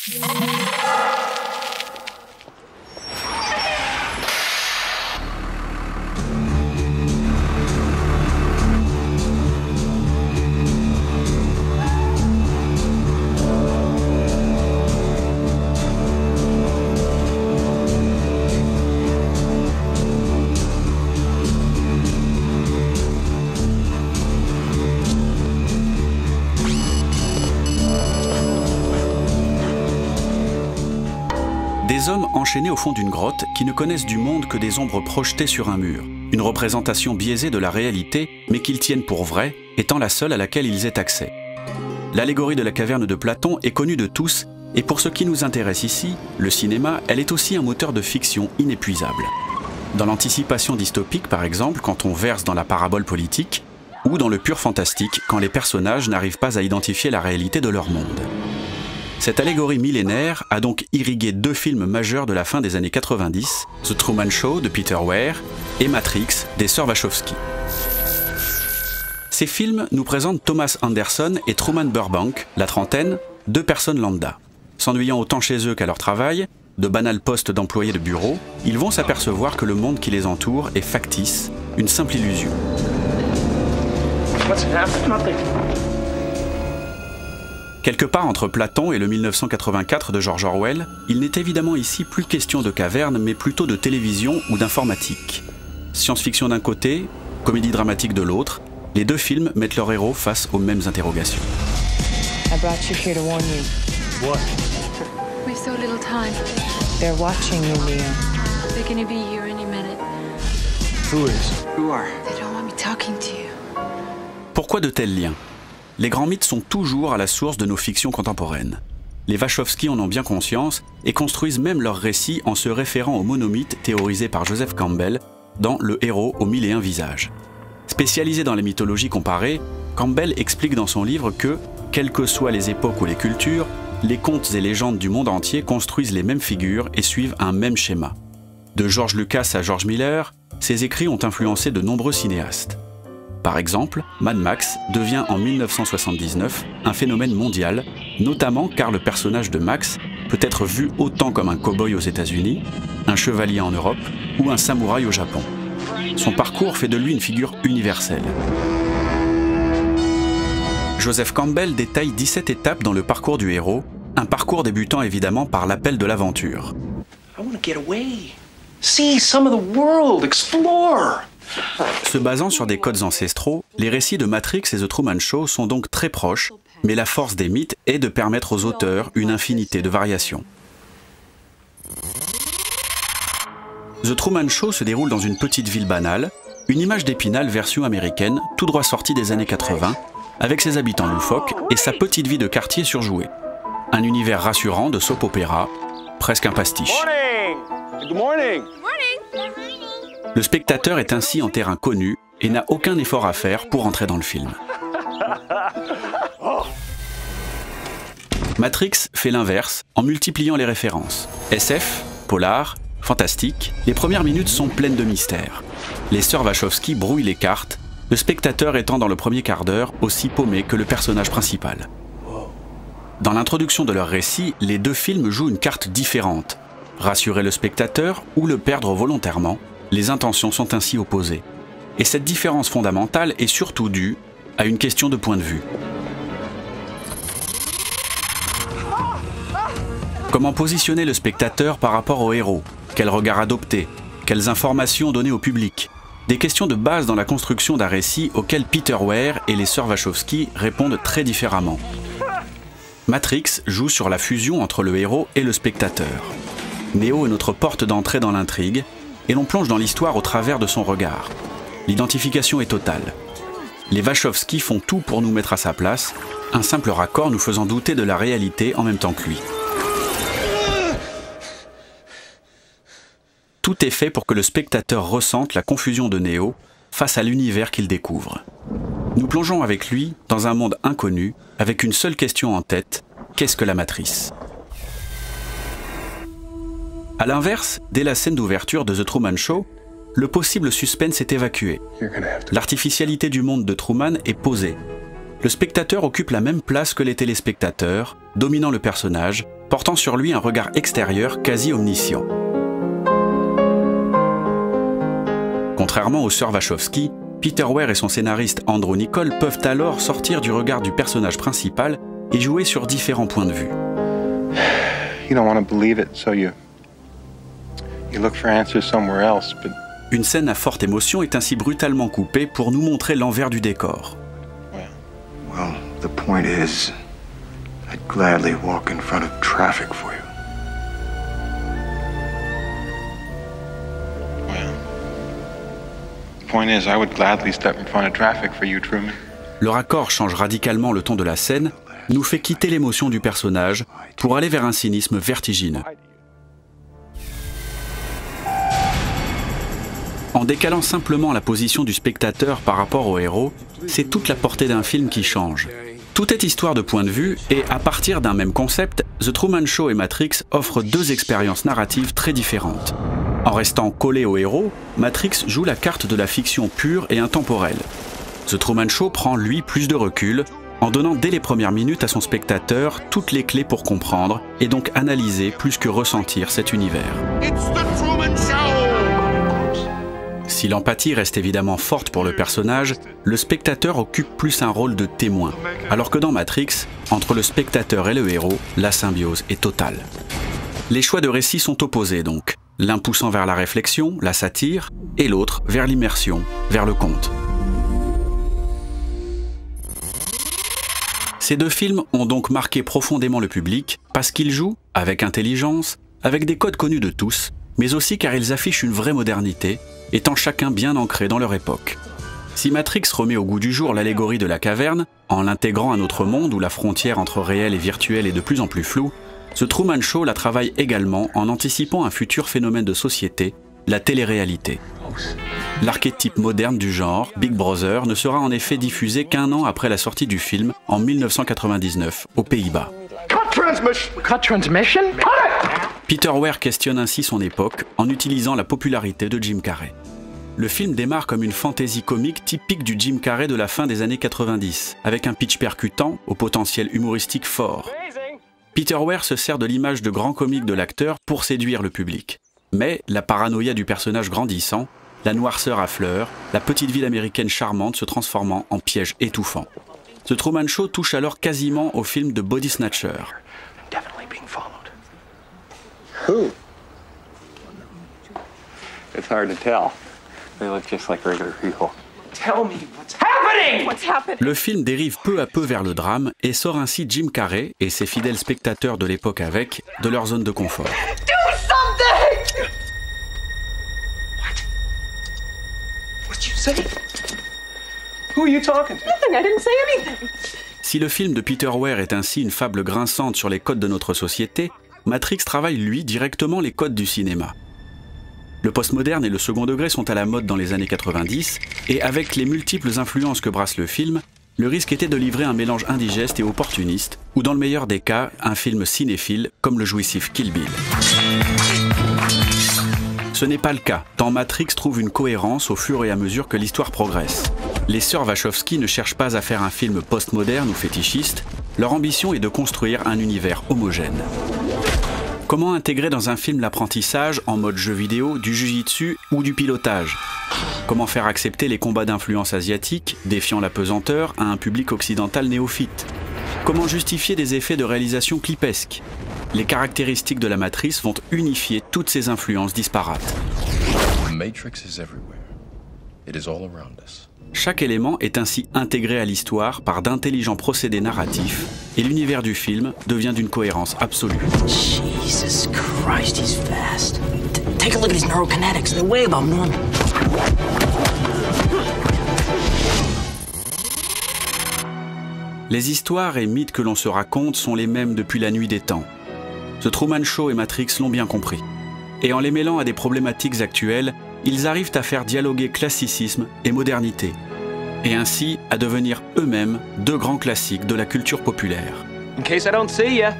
Des hommes enchaînés au fond d'une grotte qui ne connaissent du monde que des ombres projetées sur un mur. Une représentation biaisée de la réalité, mais qu'ils tiennent pour vraie, étant la seule à laquelle ils aient accès. L'allégorie de la caverne de Platon est connue de tous, et pour ce qui nous intéresse ici, le cinéma, elle est aussi un moteur de fiction inépuisable. Dans l'anticipation dystopique, par exemple, quand on verse dans la parabole politique, ou dans le pur fantastique, quand les personnages n'arrivent pas à identifier la réalité de leur monde. Cette allégorie millénaire a donc irrigué deux films majeurs de la fin des années 90, The Truman Show de Peter Weir et Matrix des sœurs Wachowski. Ces films nous présentent Thomas Anderson et Truman Burbank, la trentaine, deux personnes lambda. S'ennuyant autant chez eux qu'à leur travail, de banals postes d'employés de bureau, ils vont s'apercevoir que le monde qui les entoure est factice, une simple illusion. Quelque part entre Platon et le 1984 de George Orwell, il n'est évidemment ici plus question de caverne, mais plutôt de télévision ou d'informatique. Science-fiction d'un côté, comédie dramatique de l'autre, les deux films mettent leurs héros face aux mêmes interrogations. I brought you here to warn you. What? We've so little time. They're watching you, Neo. They're gonna be here any minute. Who is? Who are? They don't want me talking to you. Pourquoi de tels liens ? Les grands mythes sont toujours à la source de nos fictions contemporaines. Les Wachowski en ont bien conscience et construisent même leurs récits en se référant aux monomythes théorisés par Joseph Campbell dans Le héros aux 1001 visages. Spécialisé dans les mythologies comparées, Campbell explique dans son livre que, quelles que soient les époques ou les cultures, les contes et légendes du monde entier construisent les mêmes figures et suivent un même schéma. De George Lucas à George Miller, ses écrits ont influencé de nombreux cinéastes. Par exemple, Mad Max devient en 1979 un phénomène mondial, notamment car le personnage de Max peut être vu autant comme un cow-boy aux États-Unis, un chevalier en Europe ou un samouraï au Japon. Son parcours fait de lui une figure universelle. Joseph Campbell détaille 17 étapes dans le parcours du héros, un parcours débutant évidemment par l'appel de l'aventure. I want to get away. See some of the world, explore. Se basant sur des codes ancestraux, les récits de Matrix et The Truman Show sont donc très proches, mais la force des mythes est de permettre aux auteurs une infinité de variations. The Truman Show se déroule dans une petite ville banale, une image d'Épinal version américaine, tout droit sortie des années 80, avec ses habitants loufoques et sa petite vie de quartier surjouée. Un univers rassurant de soap opéra, presque un pastiche. Good morning. Le spectateur est ainsi en terrain connu et n'a aucun effort à faire pour entrer dans le film. Matrix fait l'inverse en multipliant les références. SF, polar, fantastique, les premières minutes sont pleines de mystères. Les sœurs Wachowski brouillent les cartes, le spectateur étant dans le premier quart d'heure aussi paumé que le personnage principal. Dans l'introduction de leur récit, les deux films jouent une carte différente. Rassurer le spectateur ou le perdre volontairement, les intentions sont ainsi opposées. Et cette différence fondamentale est surtout due à une question de point de vue. Comment positionner le spectateur par rapport au héros? Quel regard adopter? Quelles informations donner au public? Des questions de base dans la construction d'un récit auquel Peter Weir et les sœurs Wachowski répondent très différemment. Matrix joue sur la fusion entre le héros et le spectateur. Neo est notre porte d'entrée dans l'intrigue, et l'on plonge dans l'histoire au travers de son regard. L'identification est totale. Les Wachowski font tout pour nous mettre à sa place, un simple raccord nous faisant douter de la réalité en même temps que lui. Tout est fait pour que le spectateur ressente la confusion de Neo face à l'univers qu'il découvre. Nous plongeons avec lui dans un monde inconnu, avec une seule question en tête, qu'est-ce que la matrice ? A l'inverse, dès la scène d'ouverture de The Truman Show, le possible suspense est évacué. L'artificialité du monde de Truman est posée. Le spectateur occupe la même place que les téléspectateurs, dominant le personnage, portant sur lui un regard extérieur quasi omniscient. Contrairement aux sœurs Wachowski, Peter Weir et son scénariste Andrew Niccol peuvent alors sortir du regard du personnage principal et jouer sur différents points de vue. You don't want to believe it, so you look for answers somewhere else, but... Une scène à forte émotion est ainsi brutalement coupée pour nous montrer l'envers du décor. Well, the point is, I'd gladly walk in front of traffic for you. Well, the point is, I would gladly step in front of traffic for you, Truman. Le raccord change radicalement le ton de la scène, nous fait quitter l'émotion du personnage pour aller vers un cynisme vertigineux. En décalant simplement la position du spectateur par rapport au héros, c'est toute la portée d'un film qui change. Tout est histoire de point de vue et à partir d'un même concept, The Truman Show et Matrix offrent deux expériences narratives très différentes. En restant collé au héros, Matrix joue la carte de la fiction pure et intemporelle. The Truman Show prend, lui, plus de recul, en donnant dès les premières minutes à son spectateur toutes les clés pour comprendre et donc analyser plus que ressentir cet univers. Si l'empathie reste évidemment forte pour le personnage, le spectateur occupe plus un rôle de témoin, alors que dans Matrix, entre le spectateur et le héros, la symbiose est totale. Les choix de récit sont opposés donc, l'un poussant vers la réflexion, la satire, et l'autre vers l'immersion, vers le conte. Ces deux films ont donc marqué profondément le public parce qu'ils jouent, avec intelligence, avec des codes connus de tous, mais aussi car ils affichent une vraie modernité, étant chacun bien ancré dans leur époque. Si Matrix remet au goût du jour l'allégorie de la caverne, en l'intégrant à notre monde où la frontière entre réel et virtuel est de plus en plus floue, The Truman Show la travaille également en anticipant un futur phénomène de société, la télé-réalité. L'archétype moderne du genre, Big Brother, ne sera en effet diffusé qu'un an après la sortie du film, en 1999, aux Pays-Bas. Cut transmission? Peter Weir questionne ainsi son époque en utilisant la popularité de Jim Carrey. Le film démarre comme une fantaisie comique typique du Jim Carrey de la fin des années 90, avec un pitch percutant au potentiel humoristique fort. Peter Weir se sert de l'image de grand comique de l'acteur pour séduire le public. Mais la paranoïa du personnage grandissant, la noirceur à fleurs, la petite ville américaine charmante se transformant en piège étouffant. The Truman Show touche alors quasiment au film de Body Snatcher. Who? It's hard to tell. They look just like regular people. Tell me what's happening! What's happening? Le film dérive peu à peu vers le drame et sort ainsi Jim Carrey et ses fidèles spectateurs de l'époque avec de leur zone de confort. Do something! What'd you say? Who are you talking to? Nothing, I didn't say anything. Si le film de Peter Weir est ainsi une fable grinçante sur les codes de notre société, Matrix travaille, lui, directement les codes du cinéma. Le postmoderne et le second degré sont à la mode dans les années 90, et avec les multiples influences que brasse le film, le risque était de livrer un mélange indigeste et opportuniste, ou dans le meilleur des cas, un film cinéphile comme le jouissif Kill Bill. Ce n'est pas le cas, tant Matrix trouve une cohérence au fur et à mesure que l'histoire progresse. Les sœurs Wachowski ne cherchent pas à faire un film postmoderne ou fétichiste, leur ambition est de construire un univers homogène. Comment intégrer dans un film l'apprentissage en mode jeu vidéo, du jujitsu ou du pilotage? Comment faire accepter les combats d'influence asiatique, défiant la pesanteur, à un public occidental néophyte? Comment justifier des effets de réalisation clipesques? Les caractéristiques de la matrice vont unifier toutes ces influences disparates. Chaque élément est ainsi intégré à l'histoire par d'intelligents procédés narratifs et l'univers du film devient d'une cohérence absolue. Jesus Christ, he's fast. Take a look at his neurokinetics. They're way above normal. Les histoires et mythes que l'on se raconte sont les mêmes depuis la nuit des temps. The Truman Show et Matrix l'ont bien compris. Et en les mêlant à des problématiques actuelles, ils arrivent à faire dialoguer classicisme et modernité, et ainsi à devenir eux-mêmes deux grands classiques de la culture populaire. In case I don't see ya.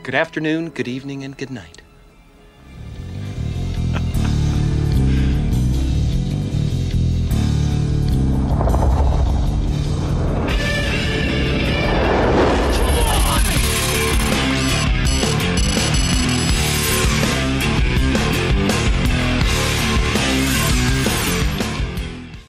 Good afternoon, good evening, and good night.